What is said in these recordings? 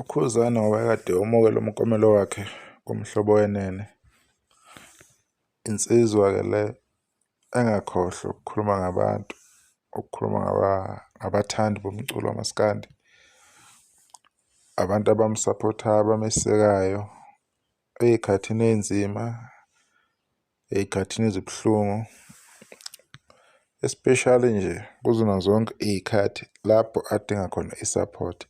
Ukhuzani ngoba kade umukela umklomelo wakhe kumhlobo wenene. Insizwa-ke le engakhohlwa ukukhuluma ngabantu, ukukhuluma ngabathandi bomculo wamaskandi. Abantu abamsapothayo, abamesekayo ey'khathini ey'nzima, ey'khathini ezibuhlungu, especially nje kuzona zonke iy'khathi lapho adinga khona i-support.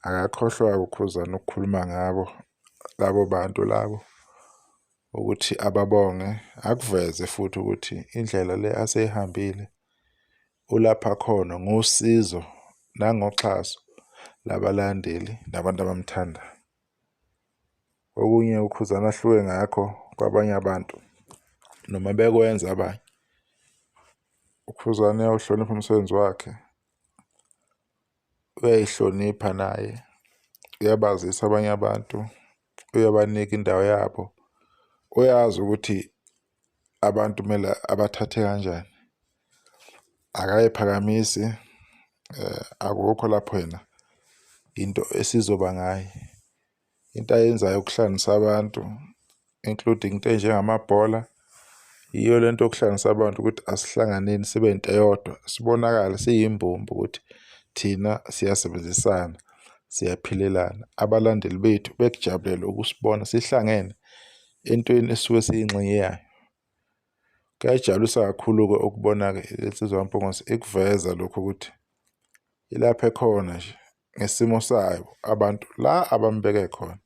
Akakhohlwa-ke uKhuzani ukukhuluma ngabo labo bantu labo, ukuthi ababonge, akuveze futhi ukuthi indlela le aseyihambile ulapha khona ngosizo nangoxhaso labalandeli nabantu abamthandayo. Okunye uKhuzani ahluke ngakho kwabanye abantu noma bekwenza abanye. uKhuzani uyawuhlonipha umsebenzi wakhe, uyayihlonipha naye, uyabazisa abanye abantu, uyabanika indawo yabo, uyazi ukuthi abantu kumele abathathe kanjani. Akayiphakamisi, akukho lapho yena into esizoba ngayo. Into ayenzayo ukuhlanganisa abantu, including into enjengamabhola, iyo lento yokuhlanganisa abantu ukuthi asihlanganeni sibe into eyodwa, sibonakale siyimbumba ukuthi thina siyasebenzisana, siyaphilelana. Abalandeli bethu bekujabulela ukusibona sihlangene entweni esuke siyingxenye yayo. Kuyajabulisa kakhulu-ke ukubona-ke insizwa kaMpungose ikuveza lokho ukuthi ilapha ekhona nje ngesimo sayo abantu la abambeke khona.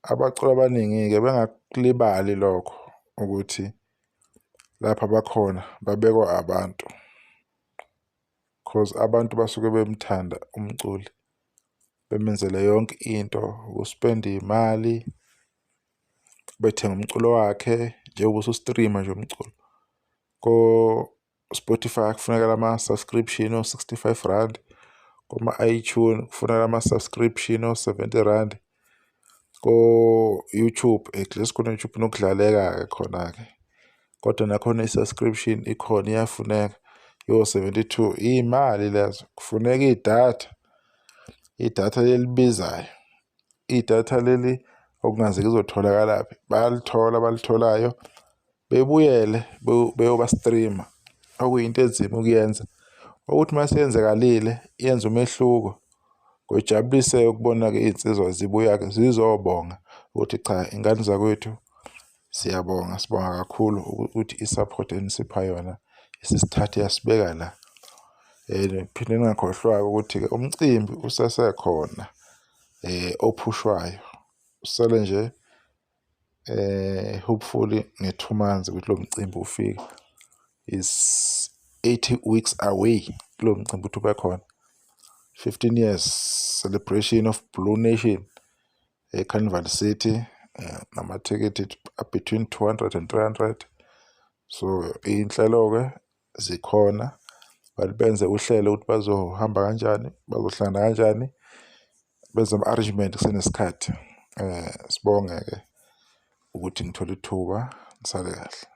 Abaculi abaningi-ke bengakulibali lokho ukuthi lapha bakhona babekwa abantu, cause abantu basuke bemthanda umculi, bemenzele yonke into, ukuspenda iy'mali, bethenga umculo wakhe njengoba usu-stream-a nje umculo. Ko-Spotify kufuneka ama-subscription o-R65, kuma-iTunes kufuneka ama-subscription o-R70. Ko-YouTube at least khona u-YouTube nokudlaleka-ke khona-ke, kodwa nakhona i-subscription ikhona iyafuneka yo-R72. Iy'mali lezo, kufuneka idatha leli libizayo, idatha leli okungazi lizotholakalapi. Bayalithola abalitholayo, bebuyele beyoba-stream-a, okuyinto enzima ukuyenza, ukuthi uma seyenzakalile yenza umehluko. Kujabulise ukubona-ke iy'nsizwa zibuya-ke zizobonga ukuthi cha, ingane zakwethu siyabonga, sibonga kakhulu ukuthi i-support enisipha yona isisithathe yasibeka la. Phinde ningakhohlwa-ke ukuthi-ke umcimbi usasekhona ophushwayo. Usele nje hopefully nge-2 months ukuthi lo mcimbi ufike. Is 80 weeks away kulo mcimbi ukuthi ube khona. 15 years celebration of Blue Nation eCarnival City, namathikithi between 200 and 300. So iy'nhlelo-ke zikhona, benze uhlelo ukuthi bazohamba kanjani, bazohlangana kanjani, benze ama-arrangement kusenesikhathi. Sibonge-ke ukuthi ngithole ithuba, nisale kahle.